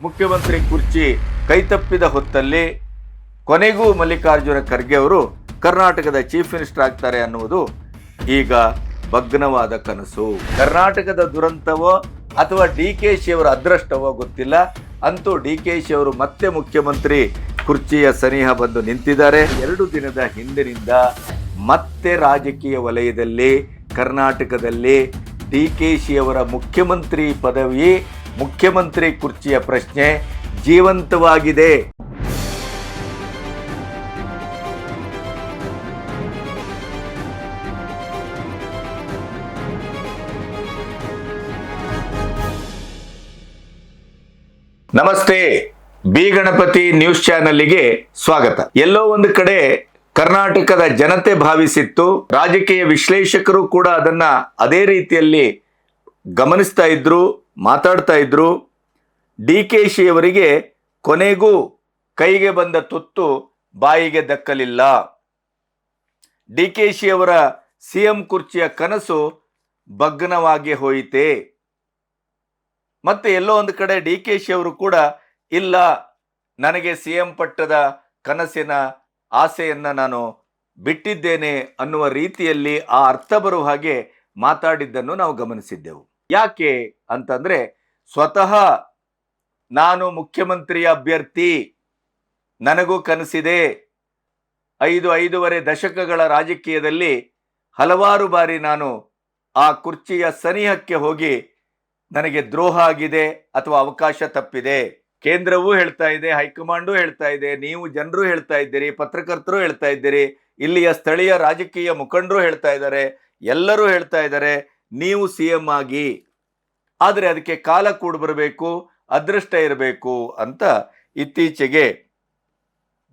ಮುಖ್ಯಮಂತ್ರಿ ಕುರ್ಚಿ ಕೈತಪ್ಪಿದ ಹೊತ್ತಲ್ಲಿ ಕೊನೆಗೂ ಮಲ್ಲಿಕಾರ್ಜುನ ಖರ್ಗೆ ಅವರು ಕರ್ನಾಟಕದ ಚೀಫ್ ಮಿನಿಸ್ಟರ್ ಆಗ್ತಾರೆ ಅನ್ನುವುದು ಈಗ ಭಗ್ನವಾದ ಕನಸು. ಕರ್ನಾಟಕದ ದುರಂತವೋ ಅಥವಾ ಡಿ.ಕೆ.ಶಿ ಅವರ ಅದೃಷ್ಟವೋ ಗೊತ್ತಿಲ್ಲ. ಅಂತೂ ಡಿ.ಕೆ.ಶಿ ಅವರು ಮತ್ತೆ ಮುಖ್ಯಮಂತ್ರಿ ಕುರ್ಚಿಯ ಸನಿಹ ಬಂದು ನಿಂತಿದ್ದಾರೆ. 2 ದಿನದ ಹಿಂದಿನಿಂದ ಮತ್ತೆ ರಾಜಕೀಯ ವಲಯದಲ್ಲಿ ಕರ್ನಾಟಕದಲ್ಲಿ ಡಿ.ಕೆ.ಶಿ ಅವರ ಮುಖ್ಯಮಂತ್ರಿ ಪದವಿ, ಮುಖ್ಯಮಂತ್ರಿ ಕುರ್ಚಿಯ ಪ್ರಶ್ನೆ ಜೀವಂತವಾಗಿದೆ. ನಮಸ್ತೆ, ಬಿ ಗಣಪತಿ ನ್ಯೂಸ್ ಚಾನೆಲ್ಗೆ ಸ್ವಾಗತ. ಎಲ್ಲೋ ಒಂದು ಕಡೆ ಕರ್ನಾಟಕದ ಜನತೆ ಭಾವಿಸಿತ್ತು, ರಾಜಕೀಯ ವಿಶ್ಲೇಷಕರು ಕೂಡ ಅದನ್ನ ಅದೇ ರೀತಿಯಲ್ಲಿ ಗಮನಿಸ್ತಾ ಇದ್ರು, ಮಾತಾಡ್ತಾ ಇದ್ರು. ಡಿ.ಕೆ.ಶಿ ಅವರಿಗೆ ಕೊನೆಗೂ ಕೈಗೆ ಬಂದ ತುತ್ತು ಬಾಯಿಗೆ ದಕ್ಕಲಿಲ್ಲ. ಡಿ.ಕೆ.ಶಿ ಅವರ ಸಿಎಂ ಕುರ್ಚಿಯ ಕನಸು ಭಗ್ನವಾಗಿ ಹೋಯಿತೆ. ಮತ್ತೆ ಎಲ್ಲೋ ಒಂದು ಕಡೆ ಡಿ.ಕೆ.ಶಿ ಅವರು ಕೂಡ ಇಲ್ಲ, ನನಗೆ ಸಿಎಂ ಪಟ್ಟದ ಕನಸಿನ ಆಸೆಯನ್ನ ನಾನು ಬಿಟ್ಟಿದ್ದೇನೆ ಅನ್ನುವ ರೀತಿಯಲ್ಲಿ ಆ ಅರ್ಥ ಬರುವ ಹಾಗೆ ಮಾತಾಡಿದ್ದನ್ನು ನಾವು ಗಮನಿಸಿದ್ದೆವು. ಯಾಕೆ ಅಂತಂದ್ರೆ, ಸ್ವತಃ ನಾನು ಮುಖ್ಯಮಂತ್ರಿ ಅಭ್ಯರ್ಥಿ, ನನಗೂ ಕನಸಿದೆ. 5.5 ದಶಕಗಳ ರಾಜಕೀಯದಲ್ಲಿ ಹಲವಾರು ಬಾರಿ ನಾನು ಆ ಕುರ್ಚಿಯ ಸನಿಹಕ್ಕೆ ಹೋಗಿ ನನಗೆ ದ್ರೋಹ ಆಗಿದೆ ಅಥವಾ ಅವಕಾಶ ತಪ್ಪಿದೆ. ಕೇಂದ್ರವೂ ಹೇಳ್ತಾ ಇದೆ, ಹೈಕಮಾಂಡು ಹೇಳ್ತಾ ಇದೆ, ನೀವು ಜನರು ಹೇಳ್ತಾ ಇದ್ದೀರಿ, ಪತ್ರಕರ್ತರು ಹೇಳ್ತಾ ಇದ್ದೀರಿ, ಇಲ್ಲಿಯ ಸ್ಥಳೀಯ ರಾಜಕೀಯ ಮುಖಂಡರು ಹೇಳ್ತಾ ಇದ್ದಾರೆ, ಎಲ್ಲರೂ ಹೇಳ್ತಾ ಇದ್ದಾರೆ ನೀವು ಸಿಎಂ ಆಗಿ. ಆದರೆ ಅದಕ್ಕೆ ಕಾಲ ಕೂಡ ಬರಬೇಕು, ಅದೃಷ್ಟ ಇರಬೇಕು ಅಂತ ಇತ್ತೀಚೆಗೆ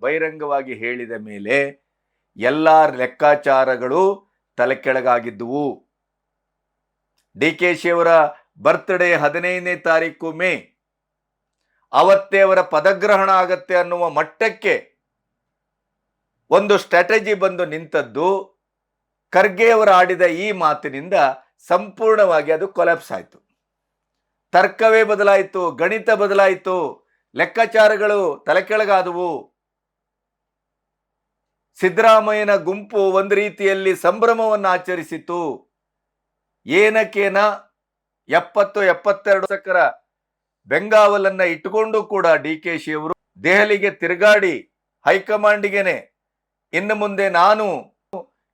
ಬಹಿರಂಗವಾಗಿ ಹೇಳಿದ ಮೇಲೆ ಎಲ್ಲ ಲೆಕ್ಕಾಚಾರಗಳು ತಲೆ ಕೆಳಗಾಗಿದ್ದುವು. ಡಿ.ಕೆ.ಶಿ ಅವರ ಬರ್ತ್ಡೇ 15ನೇ ತಾರೀಕು ಮೇ, ಅವತ್ತೇ ಅವರ ಪದಗ್ರಹಣ ಆಗತ್ತೆ ಅನ್ನುವ ಮಟ್ಟಕ್ಕೆ ಒಂದು ಸ್ಟ್ರಾಟಜಿ ಬಂದು ನಿಂತದ್ದು ಖರ್ಗೆ ಅವರು ಆಡಿದ ಈ ಮಾತಿನಿಂದ ಸಂಪೂರ್ಣವಾಗಿ ಅದು ಕೊಲ್ಯಾಪ್ಸ್ ಆಯಿತು. ತರ್ಕವೇ ಬದಲಾಯಿತು, ಗಣಿತ ಬದಲಾಯಿತು, ಲೆಕ್ಕಾಚಾರಗಳು ತಲೆ ಕೆಳಗಾದವು. ಸಿದ್ದರಾಮಯ್ಯನ ಗುಂಪು ಒಂದು ರೀತಿಯಲ್ಲಿ ಸಂಭ್ರಮವನ್ನು ಆಚರಿಸಿತು. ಏನಕ್ಕೇನ 70-72 ದಶಕರ ಬೆಂಗಾವಲನ್ನ ಇಟ್ಟುಕೊಂಡು ಕೂಡ ಡಿ.ಕೆ.ಶಿ ಅವರು ದೆಹಲಿಗೆ ತಿರುಗಾಡಿ ಹೈಕಮಾಂಡಿಗೆನೆ ಇನ್ನು ಮುಂದೆ ನಾನು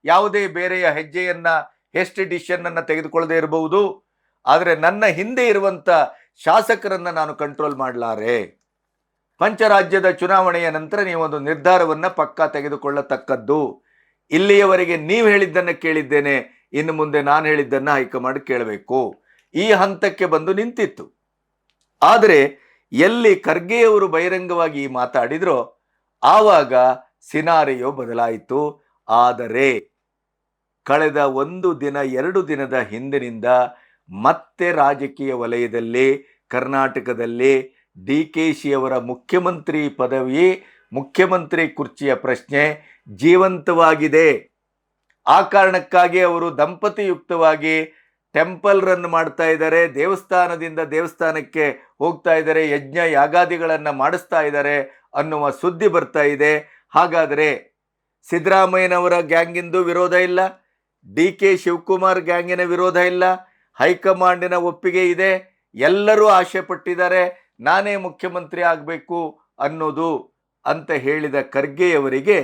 ಯಾವುದೇ ಬೇರೆಯ ಹೆಜ್ಜೆಯನ್ನ ಡಿಸಿಷನ್ ಅನ್ನ ತೆಗೆದುಕೊಳ್ಳದೆ ಇರಬಹುದು, ಆದರೆ ನನ್ನ ಹಿಂದೆ ಇರುವಂತ ಶಾಸಕರನ್ನ ನಾನು ಕಂಟ್ರೋಲ್ ಮಾಡಲಾರೆ. ಪಂಚರಾಜ್ಯದ ಚುನಾವಣೆಯ ನಂತರ ನೀವೊಂದು ನಿರ್ಧಾರವನ್ನ ಪಕ್ಕಾ ತೆಗೆದುಕೊಳ್ಳತಕ್ಕದ್ದು. ಇಲ್ಲಿಯವರೆಗೆ ನೀವು ಹೇಳಿದ್ದನ್ನ ಕೇಳಿದ್ದೇನೆ, ಇನ್ನು ಮುಂದೆ ನಾನು ಹೇಳಿದ್ದನ್ನ ಹೈಕಮಾಂಡ್ ಕೇಳಬೇಕು. ಈ ಹಂತಕ್ಕೆ ಬಂದು ನಿಂತಿತ್ತು. ಆದರೆ ಎಲ್ಲಿ ಖರ್ಗೆಯವರು ಬಹಿರಂಗವಾಗಿ ಮಾತಾಡಿದ್ರೋ ಆವಾಗ ಸಿನಾರಿಯೋ ಬದಲಾಯಿತು. ಆದರೆ ಕಳೆದ 1 ದಿನ 2 ದಿನದ ಹಿಂದಿನಿಂದ ಮತ್ತೆ ರಾಜಕೀಯ ವಲಯದಲ್ಲಿ ಕರ್ನಾಟಕದಲ್ಲಿ ಡಿ.ಕೆ.ಶಿ ಅವರ ಮುಖ್ಯಮಂತ್ರಿ ಪದವಿ, ಮುಖ್ಯಮಂತ್ರಿ ಕುರ್ಚಿಯ ಪ್ರಶ್ನೆ ಜೀವಂತವಾಗಿದೆ. ಆ ಕಾರಣಕ್ಕಾಗಿ ಅವರು ದಂಪತಿಯುಕ್ತವಾಗಿ ಟೆಂಪಲ್ ರನ್ ಮಾಡ್ತಾ ಇದ್ದಾರೆ, ದೇವಸ್ಥಾನದಿಂದ ದೇವಸ್ಥಾನಕ್ಕೆ ಹೋಗ್ತಾ ಇದ್ದಾರೆ, ಯಜ್ಞ ಯಾಗಾದಿಗಳನ್ನ ಮಾಡಿಸ್ತಾ ಇದ್ದಾರೆ ಅನ್ನುವ ಸುದ್ದಿ ಬರ್ತಾ ಇದೆ. ಹಾಗಾದರೆ ಸಿದ್ದರಾಮಯ್ಯನವರ ಗ್ಯಾಂಗಿಂದು ವಿರೋಧ ಇಲ್ಲ, ಡಿ.ಕೆ. ಶಿವಕುಮಾರ್ ಗ್ಯಾಂಗಿನ ವಿರೋಧ ಇಲ್ಲ, ಹೈಕಮಾಂಡಿನ ಒಪ್ಪಿಗೆ ಇದೆ, ಎಲ್ಲರೂ ಆಸೆ ಪಟ್ಟಿದ್ದಾರೆ ನಾನೇ ಮುಖ್ಯಮಂತ್ರಿ ಆಗಬೇಕು ಅನ್ನೋದು ಅಂತ ಹೇಳಿದ ಖರ್ಗೆಯವರಿಗೆ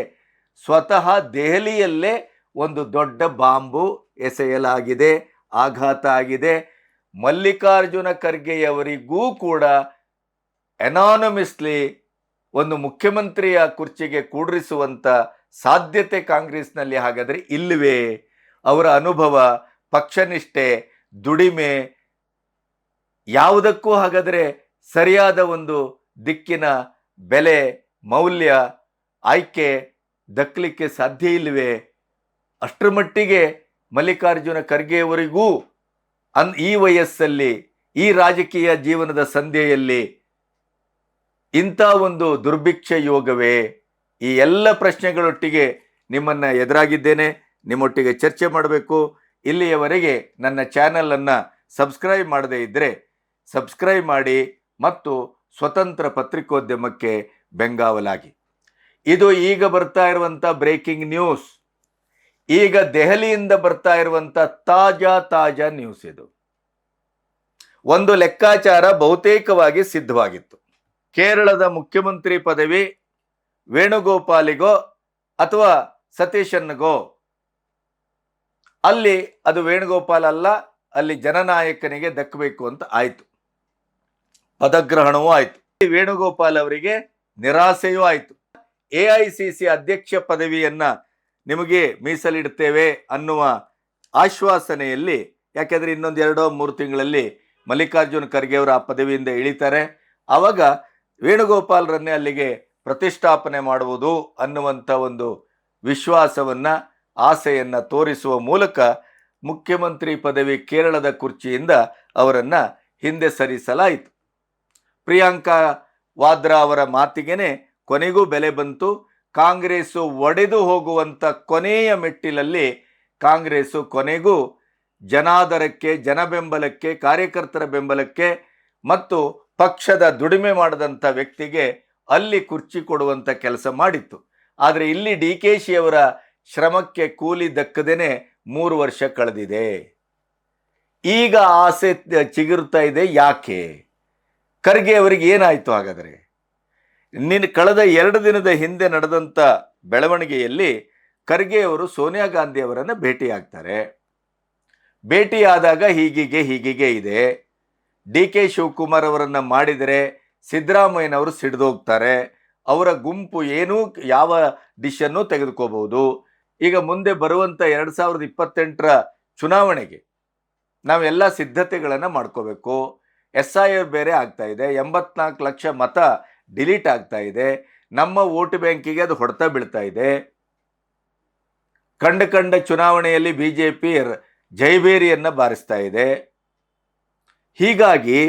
ಸ್ವತಃ ದೆಹಲಿಯಲ್ಲೇ ಒಂದು ದೊಡ್ಡ ಬಾಂಬು ಎಸೆಯಲಾಗಿದೆ, ಆಘಾತ ಆಗಿದೆ. ಮಲ್ಲಿಕಾರ್ಜುನ ಖರ್ಗೆಯವರಿಗೂ ಕೂಡ ಎನಾನಮಿಸ್ಲಿ ಒಂದು ಮುಖ್ಯಮಂತ್ರಿಯ ಕುರ್ಚಿಗೆ ಕೂಡಿಸುವಂತ ಸಾಧ್ಯತೆ ಕಾಂಗ್ರೆಸ್ನಲ್ಲಿ ಹಾಗಾದರೆ ಇಲ್ಲವೇ? ಅವರ ಅನುಭವ, ಪಕ್ಷನಿಷ್ಠೆ, ದುಡಿಮೆ ಯಾವುದಕ್ಕೂ ಹಾಗಾದರೆ ಸರಿಯಾದ ಒಂದು ದಿಕ್ಕಿನ ಬೆಲೆ, ಮೌಲ್ಯ, ಆಯ್ಕೆ ದಕ್ಕಲಿಕ್ಕೆ ಸಾಧ್ಯ ಇಲ್ಲವೇ? ಅಷ್ಟರ ಮಟ್ಟಿಗೆ ಮಲ್ಲಿಕಾರ್ಜುನ ಖರ್ಗೆಯವರಿಗೂ ಈ ವಯಸ್ಸಲ್ಲಿ, ಈ ರಾಜಕೀಯ ಜೀವನದ ಸಂಧ್ಯೆಯಲ್ಲಿ ಇಂಥ ಒಂದು ದುರ್ಭಿಕ್ಷ ಯೋಗವೇ? ಈ ಎಲ್ಲ ಪ್ರಶ್ನೆಗಳೊಟ್ಟಿಗೆ ನಿಮ್ಮನ್ನ ಎದುರಾಗಿದ್ದೇನೆ, ನಿಮ್ಮೊಟ್ಟಿಗೆ ಚರ್ಚೆ ಮಾಡಬೇಕು. ಇಲ್ಲಿಯವರೆಗೆ ನನ್ನ ಚಾನೆಲ್ ಅನ್ನು ಸಬ್ಸ್ಕ್ರೈಬ್ ಮಾಡದೇ ಇದ್ದರೆ ಸಬ್ಸ್ಕ್ರೈಬ್ ಮಾಡಿ ಮತ್ತು ಸ್ವತಂತ್ರ ಪತ್ರಿಕೋದ್ಯಮಕ್ಕೆ ಬೆಂಗಾವಲಾಗಿ. ಇದು ಈಗ ಬರ್ತಾ ಇರುವಂತ ಬ್ರೇಕಿಂಗ್ ನ್ಯೂಸ್. ಈಗ ದೆಹಲಿಯಿಂದ ಬರ್ತಾ ಇರುವಂತ ತಾಜಾ ನ್ಯೂಸ್ ಇದು. ಒಂದು ಲೆಕ್ಕಾಚಾರ ಬಹುತೇಕವಾಗಿ ಸಿದ್ಧವಾಗಿತ್ತು. ಕೇರಳದ ಮುಖ್ಯಮಂತ್ರಿ ಪದವಿ ವೇಣುಗೋಪಾಲಿಗೋ ಅಥವಾ ಸತೀಶನ್ಗೋ, ಅಲ್ಲಿ ಅದು ವೇಣುಗೋಪಾಲ್ ಅಲ್ಲ, ಅಲ್ಲಿ ಜನನಾಯಕನಿಗೆ ದಕ್ಕಬೇಕು ಅಂತ ಆಯ್ತು. ಪದಗ್ರಹಣವೂ ಆಯ್ತು. ವೇಣುಗೋಪಾಲ್ ಅವರಿಗೆ ನಿರಾಸೆಯೂ ಆಯ್ತು. AICC ಅಧ್ಯಕ್ಷ ಪದವಿಯನ್ನ ನಿಮಗೆ ಮೀಸಲಿಡುತ್ತೇವೆ ಅನ್ನುವ ಆಶ್ವಾಸನೆಯಲ್ಲಿ, ಯಾಕೆಂದ್ರೆ ಇನ್ನೊಂದು 2-3 ತಿಂಗಳಲ್ಲಿ ಮಲ್ಲಿಕಾರ್ಜುನ್ ಖರ್ಗೆ ಅವರು ಆ ಪದವಿಯಿಂದ ಇಳಿತಾರೆ. ಆವಾಗ ವೇಣುಗೋಪಾಲ್ರನ್ನೇ ಅಲ್ಲಿಗೆ ಪ್ರತಿಷ್ಠಾಪನೆ ಮಾಡುವುದು ಅನ್ನುವಂಥ ಒಂದು ವಿಶ್ವಾಸವನ್ನ, ಆಸೆಯನ್ನ ತೋರಿಸುವ ಮೂಲಕ ಮುಖ್ಯಮಂತ್ರಿ ಪದವಿ ಕೇರಳದ ಕುರ್ಚಿಯಿಂದ ಅವರನ್ನ ಹಿಂದೆ ಸರಿಸಲಾಯಿತು. ಪ್ರಿಯಾಂಕಾ ವಾದ್ರಾ ಅವರ ಮಾತಿಗೆನೆ ಕೊನೆಗೂ ಬೆಲೆ ಬಂತು. ಕಾಂಗ್ರೆಸ್ಸು ಒಡೆದು ಹೋಗುವಂತ ಕೊನೆಯ ಮೆಟ್ಟಿಲಲ್ಲಿ ಕಾಂಗ್ರೆಸ್ಸು ಕೊನೆಗೂ ಜನಾದರಕ್ಕೆ, ಜನಬೆಂಬಲಕ್ಕೆ, ಕಾರ್ಯಕರ್ತರ ಬೆಂಬಲಕ್ಕೆ ಮತ್ತು ಪಕ್ಷದ ದುಡಿಮೆ ಮಾಡದಂಥ ವ್ಯಕ್ತಿಗೆ ಅಲ್ಲಿ ಕುರ್ಚಿ ಕೊಡುವಂತ ಕೆಲಸ ಮಾಡಿತ್ತು. ಆದರೆ ಇಲ್ಲಿ DKಶಿ ಅವರ ಶ್ರಮಕ್ಕೆ ಕೂಲಿ ದಕ್ಕದೇನೆ 3 ವರ್ಷ ಕಳೆದಿದೆ. ಈಗ ಆಸೆ ಚಿಗುರ್ತಾ ಇದೆ. ಯಾಕೆ? ಖರ್ಗೆ ಅವರಿಗೆ ಏನಾಯ್ತು ಹಾಗಾದರೆ? ಕಳೆದ 2 ದಿನದ ಹಿಂದೆ ನಡೆದಂತ ಬೆಳವಣಿಗೆಯಲ್ಲಿ ಖರ್ಗೆ ಅವರು ಸೋನಿಯಾ ಗಾಂಧಿ ಅವರನ್ನು ಭೇಟಿಯಾಗ್ತಾರೆ. ಭೇಟಿಯಾದಾಗ ಹೀಗಿಗೆ ಇದೆ. DK ಶಿವಕುಮಾರ್ ಅವರನ್ನ ಮಾಡಿದರೆ ಸಿದ್ದರಾಮಯ್ಯನವರು ಸಿಡಿದೋಗ್ತಾರೆ, ಅವರ ಗುಂಪು ಏನೂ ಯಾವ ಡಿಶನ್ನು ತೆಗೆದುಕೋಬಹುದು. ಈಗ ಮುಂದೆ ಬರುವಂತ 2028ರ ಚುನಾವಣೆಗೆ ನಾವೆಲ್ಲ ಸಿದ್ಧತೆಗಳನ್ನು ಮಾಡ್ಕೋಬೇಕು. SIR ಬೇರೆ ಆಗ್ತಾ ಇದೆ, 84 ಲಕ್ಷ ಮತ ಡಿಲೀಟ್ ಆಗ್ತಾ ಇದೆ, ನಮ್ಮ ವೋಟ್ ಬ್ಯಾಂಕಿಗೆ ಅದು ಹೊಡೆತ ಬೀಳ್ತಾ ಇದೆ. ಕಂಡ ಚುನಾವಣೆಯಲ್ಲಿ BJP ಜೈಬೇರಿಯನ್ನ ಬಾರಿಸ್ತಾ ಇದೆ. ಹೀಗಾಗಿ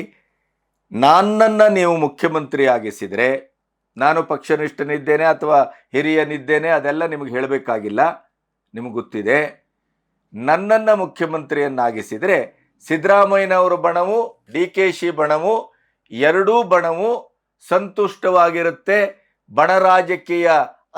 ನನ್ನನ್ನು ನೀವು ಮುಖ್ಯಮಂತ್ರಿ ಆಗಿಸಿದರೆ, ನಾನು ಪಕ್ಷನಿಷ್ಠನಿದ್ದೇನೆ ಅಥವಾ ಹಿರಿಯನಿದ್ದೇನೆ ಅದೆಲ್ಲ ನಿಮಗೆ ಹೇಳಬೇಕಾಗಿಲ್ಲ, ನಿಮಗೆ ಗೊತ್ತಿದೆ. ನನ್ನನ್ನು ಮುಖ್ಯಮಂತ್ರಿಯನ್ನಾಗಿಸಿದರೆ ಸಿದ್ದರಾಮಯ್ಯನವರ ಬಣವು, DKಶಿ ಬಣವು, ಎರಡೂ ಬಣವು ಸಂತುಷ್ಟವಾಗಿರುತ್ತೆ. ಬಣ ರಾಜಕೀಯ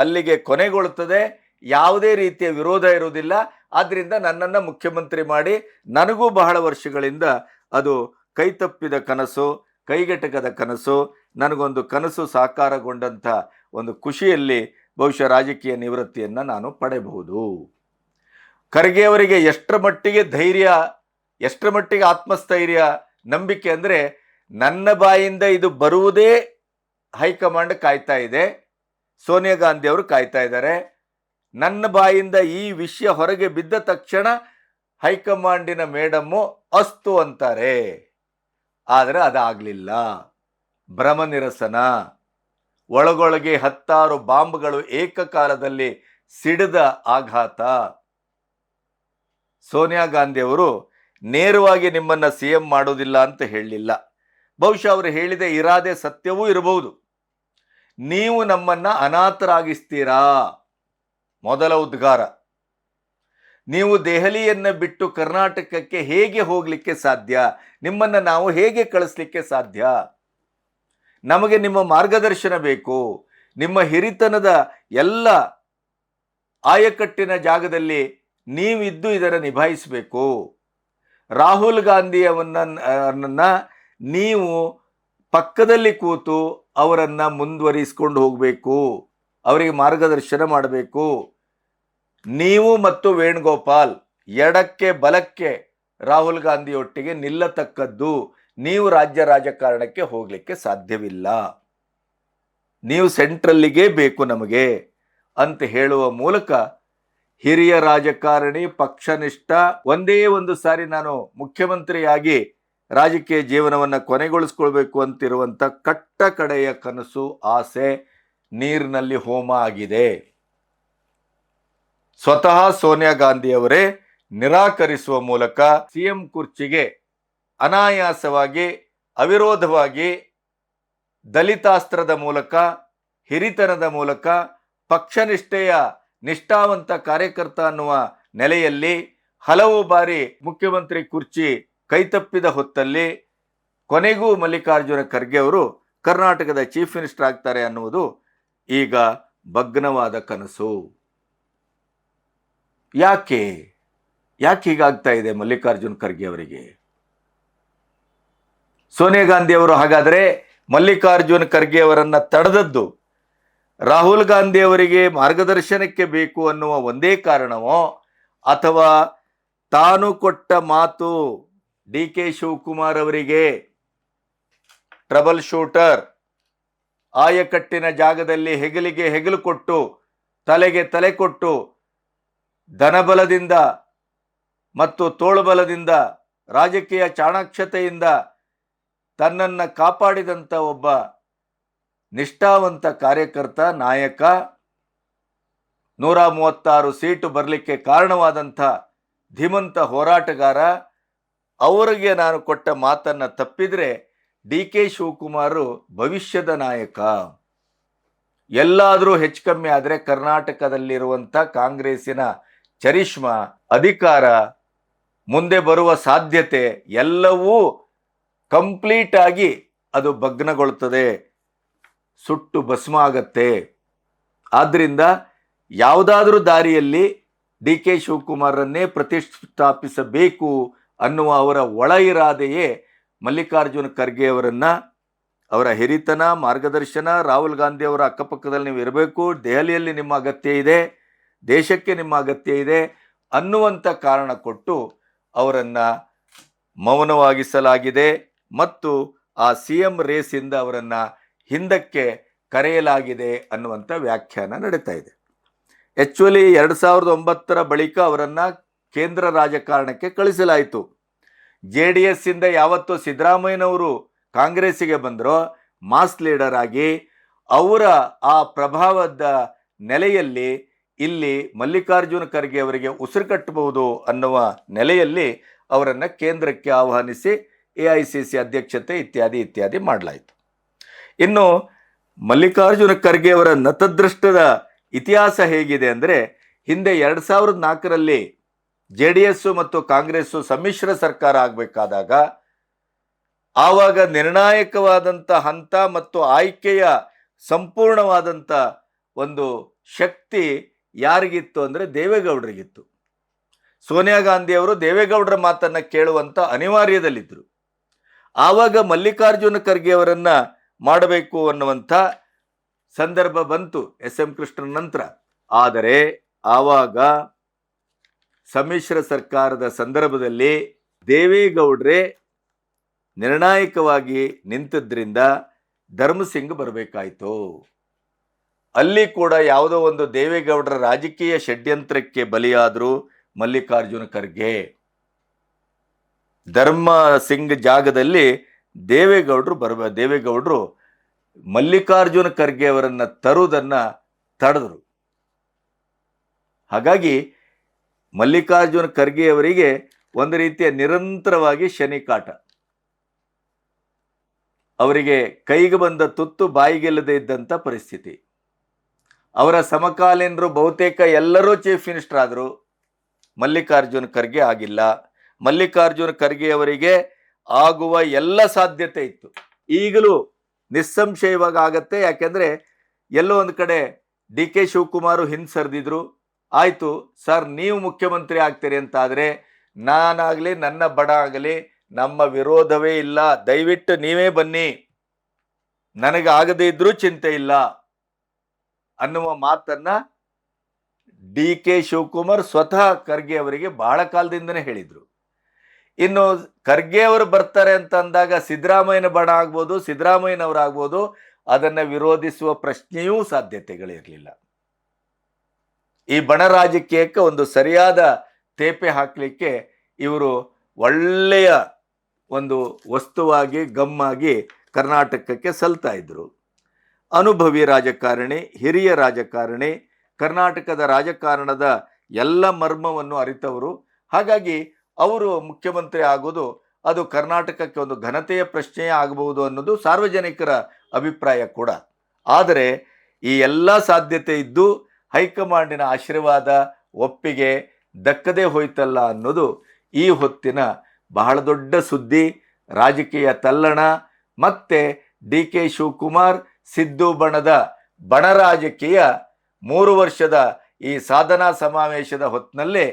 ಅಲ್ಲಿಗೆ ಕೊನೆಗೊಳ್ಳುತ್ತದೆ, ಯಾವುದೇ ರೀತಿಯ ವಿರೋಧ ಇರುವುದಿಲ್ಲ. ಆದ್ದರಿಂದ ನನ್ನನ್ನು ಮುಖ್ಯಮಂತ್ರಿ ಮಾಡಿ. ನನಗೂ ಬಹಳ ವರ್ಷಗಳಿಂದ ಅದು ಕೈತಪ್ಪಿದ ಕನಸು, ಕೈಗೆಟಕದ ಕನಸು. ನನಗೊಂದು ಕನಸು ಸಾಕಾರಗೊಂಡಂಥ ಒಂದು ಖುಷಿಯಲ್ಲಿ ಬಹುಶಃ ರಾಜಕೀಯ ನಿವೃತ್ತಿಯನ್ನು ನಾನು ಪಡೆಯಬಹುದು. ಖರ್ಗೆ ಅವರಿಗೆ ಎಷ್ಟರ ಮಟ್ಟಿಗೆ ಧೈರ್ಯ, ಎಷ್ಟರ ಮಟ್ಟಿಗೆ ಆತ್ಮಸ್ಥೈರ್ಯ, ನಂಬಿಕೆ ಅಂದರೆ, ನನ್ನ ಬಾಯಿಂದ ಇದು ಬರುವುದೇ ಹೈಕಮಾಂಡ್ ಕಾಯ್ತಾ ಇದೆ, ಸೋನಿಯಾ ಗಾಂಧಿ ಅವರು ಕಾಯ್ತಾ ಇದ್ದಾರೆ. ನನ್ನ ಬಾಯಿಂದ ಈ ವಿಷಯ ಹೊರಗೆ ಬಿದ್ದ ತಕ್ಷಣ ಹೈಕಮಾಂಡಿನ ಮೇಡಮ್ಮು ಅಸ್ತು ಅಂತಾರೆ. ಆದರೆ ಅದಾಗಲಿಲ್ಲ. ಭ್ರಮ ನಿರಸನ, ಒಳಗೊಳಗೆ 10 ಬಾಂಬ್ಗಳು ಏಕಕಾಲದಲ್ಲಿ ಸಿಡಿದ ಆಘಾತ. ಸೋನಿಯಾ ಗಾಂಧಿ ಅವರು ನೇರವಾಗಿ ನಿಮ್ಮನ್ನ CM ಮಾಡೋದಿಲ್ಲ ಅಂತ ಹೇಳಲಿಲ್ಲ. ಬಹುಶಃ ಅವರು ಹೇಳಿದ ಇರಾದೆ ಸತ್ಯವೂ ಇರಬಹುದು. ನೀವು ನಮ್ಮನ್ನ ಅನಾಥರಾಗಿಸ್ತೀರಾ, ಮೊದಲ ಉದ್ಗಾರ. ನೀವು ದೆಹಲಿಯನ್ನ ಬಿಟ್ಟು ಕರ್ನಾಟಕಕ್ಕೆ ಹೇಗೆ ಹೋಗ್ಲಿಕ್ಕೆ ಸಾಧ್ಯ? ನಿಮ್ಮನ್ನ ನಾವು ಹೇಗೆ ಕಳಿಸ್ಲಿಕ್ಕೆ ಸಾಧ್ಯ? ನಮಗೆ ನಿಮ್ಮ ಮಾರ್ಗದರ್ಶನ ಬೇಕು. ನಿಮ್ಮ ಹಿರಿತನದ ಎಲ್ಲ ಆಯಕಟ್ಟಿನ ಜಾಗದಲ್ಲಿ ನೀವಿದ್ದು ಇದನ್ನು ನಿಭಾಯಿಸಬೇಕು. ರಾಹುಲ್ ಗಾಂಧಿಯವನ್ನ ನೀವು ಪಕ್ಕದಲ್ಲಿ ಕೂತು ಅವರನ್ನ ಮುಂದುವರಿಸಿಕೊಂಡು ಹೋಗಬೇಕು, ಅವರಿಗೆ ಮಾರ್ಗದರ್ಶನ ಮಾಡಬೇಕು. ನೀವು ಮತ್ತು ವೇಣುಗೋಪಾಲ್ ಎಡಕ್ಕೆ ಬಲಕ್ಕೆ ರಾಹುಲ್ ಗಾಂಧಿಯೊಟ್ಟಿಗೆ ನಿಲ್ಲತಕ್ಕದ್ದು. ನೀವು ರಾಜ್ಯ ರಾಜಕಾರಣಕ್ಕೆ ಹೋಗಲಿಕ್ಕೆ ಸಾಧ್ಯವಿಲ್ಲ, ನೀವು ಸೆಂಟ್ರಲ್ಲಿಗೆ ಬೇಕು ನಮಗೆ ಅಂತ ಹೇಳುವ ಮೂಲಕ ಹಿರಿಯ ರಾಜಕಾರಣಿ, ಪಕ್ಷನಿಷ್ಠ, ಒಂದೇ ಒಂದು ಸಾರಿ ನಾನು ಮುಖ್ಯಮಂತ್ರಿಯಾಗಿ ರಾಜಕೀಯ ಜೀವನವನ್ನು ಕೊನೆಗೊಳಿಸ್ಕೊಳ್ಬೇಕು ಅಂತಿರುವಂಥ ಕಟ್ಟ ಕಡೆಯ ಕನಸು, ಆಸೆ ನೀರಿನಲ್ಲಿ ಹೋಮ ಆಗಿದೆ. ಸ್ವತಃ ಸೋನಿಯಾ ಗಾಂಧಿ ಅವರೇ ನಿರಾಕರಿಸುವ ಮೂಲಕ CM ಕುರ್ಚಿಗೆ ಅನಾಯಾಸವಾಗಿ, ಅವಿರೋಧವಾಗಿ, ದಲಿತಾಸ್ತ್ರದ ಮೂಲಕ, ಹಿರಿತನದ ಮೂಲಕ, ಪಕ್ಷನಿಷ್ಠೆಯ ನಿಷ್ಠಾವಂತ ಕಾರ್ಯಕರ್ತ ಅನ್ನುವ ನೆಲೆಯಲ್ಲಿ ಹಲವು ಬಾರಿ ಮುಖ್ಯಮಂತ್ರಿ ಕುರ್ಚಿ ಕೈತಪ್ಪಿದ ಹೊತ್ತಲ್ಲಿ ಕೊನೆಗೂ ಮಲ್ಲಿಕಾರ್ಜುನ ಖರ್ಗೆ ಅವರು ಕರ್ನಾಟಕದ ಚೀಫ್ ಮಿನಿಸ್ಟರ್ ಆಗ್ತಾರೆ ಅನ್ನುವುದು ಈಗ ಭಗ್ನವಾದ ಕನಸು. ಯಾಕೆ ಹೀಗಾಗ್ತಾ ಇದೆ ಮಲ್ಲಿಕಾರ್ಜುನ್ ಖರ್ಗೆ ಅವರಿಗೆ? ಸೋನಿಯಾ ಗಾಂಧಿ ಅವರು ಹಾಗಾದರೆ ಮಲ್ಲಿಕಾರ್ಜುನ್ ಖರ್ಗೆ ಅವರನ್ನ ತಡೆದದ್ದು ರಾಹುಲ್ ಗಾಂಧಿ ಅವರಿಗೆ ಮಾರ್ಗದರ್ಶನಕ್ಕೆ ಬೇಕು ಅನ್ನುವ ಒಂದೇ ಕಾರಣವೋ, ಅಥವಾ ತಾನು ಕೊಟ್ಟ ಮಾತು ಡಿ ಕೆ ಶಿವಕುಮಾರ್ ಅವರಿಗೆ ಟ್ರಬಲ್ ಶೂಟರ್, ಆಯಕಟ್ಟಿನ ಜಾಗದಲ್ಲಿ ಹೆಗಲಿಗೆ ಹೆಗಲು ಕೊಟ್ಟು ತಲೆಗೆ ತಲೆ ಕೊಟ್ಟು ಧನಬಲದಿಂದ ಮತ್ತು ತೋಳುಬಲದಿಂದ ರಾಜಕೀಯ ಚಾಣಾಕ್ಷತೆಯಿಂದ ತನ್ನನ್ನು ಕಾಪಾಡಿದಂಥ ಒಬ್ಬ ನಿಷ್ಠಾವಂತ ಕಾರ್ಯಕರ್ತ, ನಾಯಕ, 136 ಸೀಟು ಬರಲಿಕ್ಕೆ ಕಾರಣವಾದಂಥ ಧೀಮಂತ ಹೋರಾಟಗಾರ, ಅವರಿಗೆ ನಾನು ಕೊಟ್ಟ ಮಾತನ್ನು ತಪ್ಪಿದರೆ ಡಿ ಕೆ ಶಿವಕುಮಾರ್ ಭವಿಷ್ಯದ ನಾಯಕ. ಎಲ್ಲಾದರೂ ಹೆಚ್ಚು ಕಮ್ಮಿ ಆದರೆ ಕರ್ನಾಟಕದಲ್ಲಿರುವಂಥ ಕಾಂಗ್ರೆಸ್ಸಿನ ಚರಿಷ್ಮಾ, ಅಧಿಕಾರ, ಮುಂದೆ ಬರುವ ಸಾಧ್ಯತೆ ಎಲ್ಲವೂ ಕಂಪ್ಲೀಟ್ ಆಗಿ ಅದು ಭಗ್ನಗೊಳ್ಳುತ್ತದೆ, ಸುಟ್ಟು ಭಸ್ಮ ಆಗತ್ತೆ. ಆದ್ದರಿಂದ ಯಾವುದಾದ್ರೂ ದಾರಿಯಲ್ಲಿ ಡಿ ಕೆ ಶಿವಕುಮಾರನ್ನೇ ಪ್ರತಿಷ್ಠಾಪಿಸಬೇಕು ಅನ್ನುವ ಅವರ ಒಳ ಇರಾದೆಯೇ ಮಲ್ಲಿಕಾರ್ಜುನ್ ಖರ್ಗೆ ಅವರನ್ನ, ಅವರ ಹಿರಿತನ, ಮಾರ್ಗದರ್ಶನ, ರಾಹುಲ್ ಗಾಂಧಿ ಅವರ ಅಕ್ಕಪಕ್ಕದಲ್ಲಿ ನೀವು ಇರಬೇಕು, ದೆಹಲಿಯಲ್ಲಿ ನಿಮ್ಮ ಅಗತ್ಯ ಇದೆ, ದೇಶಕ್ಕೆ ನಿಮ್ಮ ಅಗತ್ಯ ಇದೆ ಅನ್ನುವಂಥ ಕಾರಣ ಕೊಟ್ಟು ಅವರನ್ನು ಮೌನವಾಗಿಸಲಾಗಿದೆ ಮತ್ತು ಆ CM ರೇಸಿಂದ ಅವರನ್ನು ಹಿಂದಕ್ಕೆ ಕರೆಯಲಾಗಿದೆ ಅನ್ನುವಂಥ ವ್ಯಾಖ್ಯಾನ ನಡೀತಾ ಇದೆ. ಆ್ಯಕ್ಚುಲಿ 2009 ಬಳಿಕ ಅವರನ್ನು ಕೇಂದ್ರ ರಾಜಕಾರಣಕ್ಕೆ ಕಳಿಸಲಾಯಿತು. JDS ಇಂದ ಯಾವತ್ತು ಸಿದ್ದರಾಮಯ್ಯನವರು ಕಾಂಗ್ರೆಸ್ಸಿಗೆ ಬಂದರೋ ಮಾಸ್ ಲೀಡರ್ ಆಗಿ ಅವರ ಆ ಪ್ರಭಾವದ ನೆಲೆಯಲ್ಲಿ ಇಲ್ಲಿ ಮಲ್ಲಿಕಾರ್ಜುನ್ ಖರ್ಗೆ ಅವರಿಗೆ ಉಸಿರು ಕಟ್ಟಬಹುದು ಅನ್ನುವ ನೆಲೆಯಲ್ಲಿ ಅವರನ್ನು ಕೇಂದ್ರಕ್ಕೆ ಆಹ್ವಾನಿಸಿ AICC ಅಧ್ಯಕ್ಷತೆ ಇತ್ಯಾದಿ ಮಾಡಲಾಯಿತು. ಇನ್ನು ಮಲ್ಲಿಕಾರ್ಜುನ ಖರ್ಗೆ ಅವರ ನತದೃಷ್ಟದ ಇತಿಹಾಸ ಹೇಗಿದೆ ಅಂದರೆ, ಹಿಂದೆ 2004ರಲ್ಲಿ JDS ಮತ್ತು ಕಾಂಗ್ರೆಸ್ಸು ಸಮ್ಮಿಶ್ರ ಸರ್ಕಾರ ಆಗಬೇಕಾದಾಗ ಆವಾಗ ನಿರ್ಣಾಯಕವಾದಂಥ ಹಂತ ಮತ್ತು ಆಯ್ಕೆಯ ಸಂಪೂರ್ಣವಾದಂಥ ಒಂದು ಶಕ್ತಿ ಯಾರಿಗಿತ್ತು ಅಂದರೆ ದೇವೇಗೌಡರಿಗಿತ್ತು. ಸೋನಿಯಾ ಗಾಂಧಿ ಅವರು ದೇವೇಗೌಡರ ಮಾತನ್ನು ಕೇಳುವಂಥ ಅನಿವಾರ್ಯದಲ್ಲಿದ್ದರು. ಆವಾಗ ಮಲ್ಲಿಕಾರ್ಜುನ ಖರ್ಗೆ ಅವರನ್ನು ಮಾಡಬೇಕು ಅನ್ನುವಂಥ ಸಂದರ್ಭ ಬಂತು SM ಕೃಷ್ಣನ್ ನಂತರ. ಆದರೆ ಆವಾಗ ಸಮ್ಮಿಶ್ರ ಸರ್ಕಾರದ ಸಂದರ್ಭದಲ್ಲಿ ದೇವೇಗೌಡರೇ ನಿರ್ಣಾಯಕವಾಗಿ ನಿಂತಿದ್ದರಿಂದ ಧರ್ಮಸಿಂಗ್ ಬರಬೇಕಾಯಿತು. ಅಲ್ಲಿ ಕೂಡ ಯಾವುದೋ ಒಂದು ದೇವೇಗೌಡರ ರಾಜಕೀಯ ಷಡ್ಯಂತ್ರಕ್ಕೆ ಬಲಿಯಾದರು ಮಲ್ಲಿಕಾರ್ಜುನ ಖರ್ಗೆ. ಧರ್ಮಸಿಂಗ್ ಜಾಗದಲ್ಲಿ ದೇವೇಗೌಡರು ಮಲ್ಲಿಕಾರ್ಜುನ ಖರ್ಗೆ ಅವರನ್ನು ತರುವುದನ್ನು ತಡೆದರು. ಹಾಗಾಗಿ ಮಲ್ಲಿಕಾರ್ಜುನ ಖರ್ಗೆ ಅವರಿಗೆ ಒಂದು ರೀತಿಯ ನಿರಂತರವಾಗಿ ಶನಿ ಕಾಟ. ಅವರಿಗೆ ಕೈಗೆ ಬಂದ ತುತ್ತು ಬಾಯಿಗೆಲ್ಲದೆ ಇದ್ದಂಥ ಪರಿಸ್ಥಿತಿ. ಅವರ ಸಮಕಾಲೀನರು ಬಹುತೇಕ ಎಲ್ಲರೂ ಚೀಫ್ ಮಿನಿಸ್ಟರ್ ಆದರು, ಮಲ್ಲಿಕಾರ್ಜುನ ಖರ್ಗೆ ಆಗಿಲ್ಲ. ಮಲ್ಲಿಕಾರ್ಜುನ ಖರ್ಗೆ ಅವರಿಗೆ ಆಗುವ ಎಲ್ಲ ಸಾಧ್ಯತೆ ಇತ್ತು, ಈಗಲೂ ನಿಸ್ಸಂಶಯವಾಗಿ ಆಗತ್ತೆ. ಯಾಕೆಂದರೆ ಎಲ್ಲೋ ಒಂದು ಕಡೆ ಡಿ ಕೆ ಶಿವಕುಮಾರ್ ಹಿಂದೆ ಸರಿದಿದ್ರು. ಆಯಿತು ಸರ್, ನೀವು ಮುಖ್ಯಮಂತ್ರಿ ಆಗ್ತೀರಿ ಅಂತಾದರೆ ನಾನಾಗಲಿ ನನ್ನ ಬಡ ಆಗಲಿ ನಮ್ಮ ವಿರೋಧವೇ ಇಲ್ಲ, ದಯವಿಟ್ಟು ನೀವೇ ಬನ್ನಿ, ನನಗೆ ಆಗದೇ ಇದ್ರೂ ಚಿಂತೆ ಇಲ್ಲ ಅನ್ನುವ ಮಾತನ್ನು ಡಿ ಕೆ ಶಿವಕುಮಾರ್ ಸ್ವತಃ ಖರ್ಗೆ ಅವರಿಗೆ ಬಹಳ ಕಾಲದಿಂದನೇ ಹೇಳಿದರು. ಇನ್ನು ಖರ್ಗೆ ಅವರು ಬರ್ತಾರೆ ಅಂತ ಅಂದಾಗ ಸಿದ್ದರಾಮಯ್ಯನ ಬಣ ಆಗ್ಬೋದು, ಸಿದ್ದರಾಮಯ್ಯನವರಾಗ್ಬೋದು, ಅದನ್ನು ವಿರೋಧಿಸುವ ಪ್ರಶ್ನೆಯೂ ಸಾಧ್ಯತೆಗಳಿರಲಿಲ್ಲ. ಈ ಬಣ ರಾಜಕೀಯಕ್ಕೆ ಒಂದು ಸರಿಯಾದ ತೇಪೆ ಹಾಕಲಿಕ್ಕೆ ಇವರು ಒಳ್ಳೆಯ ಒಂದು ವಸ್ತುವಾಗಿ ಗಮ್ಮಾಗಿ ಕರ್ನಾಟಕಕ್ಕೆ ಸಲ್ತಾ ಇದ್ದರು. ಅನುಭವಿ ರಾಜಕಾರಣಿ, ಹಿರಿಯ ರಾಜಕಾರಣಿ, ಕರ್ನಾಟಕದ ರಾಜಕಾರಣದ ಎಲ್ಲ ಮರ್ಮವನ್ನು ಅರಿತವರು. ಹಾಗಾಗಿ ಅವರು ಮುಖ್ಯಮಂತ್ರಿ ಆಗೋದು ಅದು ಕರ್ನಾಟಕಕ್ಕೆ ಒಂದು ಘನತೆಯ ಪ್ರಶ್ನೆಯೇ ಆಗಬಹುದು ಅನ್ನೋದು ಸಾರ್ವಜನಿಕರ ಅಭಿಪ್ರಾಯ ಕೂಡ. ಆದರೆ ಈ ಎಲ್ಲ ಸಾಧ್ಯತೆ ಇದ್ದು ಹೈಕಮಾಂಡಿನ ಆಶೀರ್ವಾದ, ಒಪ್ಪಿಗೆ ದಕ್ಕದೇ ಹೋಯ್ತಲ್ಲ ಅನ್ನೋದು ಈ ಹೊತ್ತಿನ ಬಹಳ ದೊಡ್ಡ ಸುದ್ದಿ. ರಾಜಕೀಯ ತಲ್ಲಣ, ಮತ್ತೆ ಡಿ ಕೆ ಶಿವಕುಮಾರ್ ಸಿದ್ದು ಬಣದ ಬಣ ರಾಜಕೀಯ 3 ವರ್ಷದ ಈ ಸಾಧನಾ ಸಮಾವೇಶದ ಹೊತ್ತಿನಲ್ಲೇ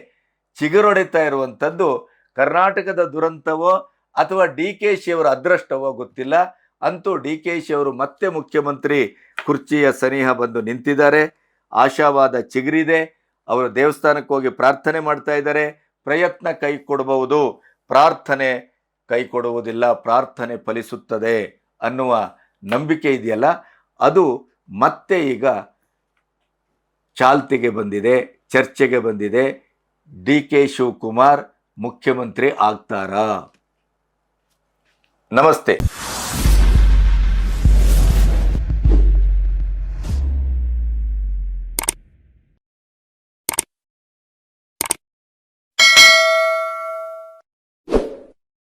ಚಿಗುರೊಡೆತಾ ಇರುವಂಥದ್ದು ಕರ್ನಾಟಕದ ದುರಂತವೋ ಅಥವಾ ಡಿ ಕೆ ಶಿ ಅವರ ಅದೃಷ್ಟವೋ ಗೊತ್ತಿಲ್ಲ. ಅಂತೂ ಡಿ ಕೆ ಶಿ ಅವರು ಮತ್ತೆ ಮುಖ್ಯಮಂತ್ರಿ ಕುರ್ಚಿಯ ಸನಿಹ ಬಂದು ನಿಂತಿದ್ದಾರೆ. ಆಶಾವಾದ ಚಿಗುರಿದೆ. ಅವರು ದೇವಸ್ಥಾನಕ್ಕೆ ಹೋಗಿ ಪ್ರಾರ್ಥನೆ ಮಾಡ್ತಾ ಇದ್ದಾರೆ. ಪ್ರಯತ್ನ ಕೈ ಕೊಡಬಹುದು, ಪ್ರಾರ್ಥನೆ ಕೈ ಕೊಡುವುದಿಲ್ಲ, ಪ್ರಾರ್ಥನೆ ಫಲಿಸುತ್ತದೆ ಅನ್ನುವ ನಂಬಿಕೆ ಇದೆಯಲ್ಲ, ಅದು ಮತ್ತೆ ಈಗ ಚಾಲ್ತಿಗೆ ಬಂದಿದೆ, ಚರ್ಚೆಗೆ ಬಂದಿದೆ. ಡಿ ಕೆ ಶಿವಕುಮಾರ್ ಮುಖ್ಯಮಂತ್ರಿ ಆಗ್ತಾರಾ? ನಮಸ್ತೆ.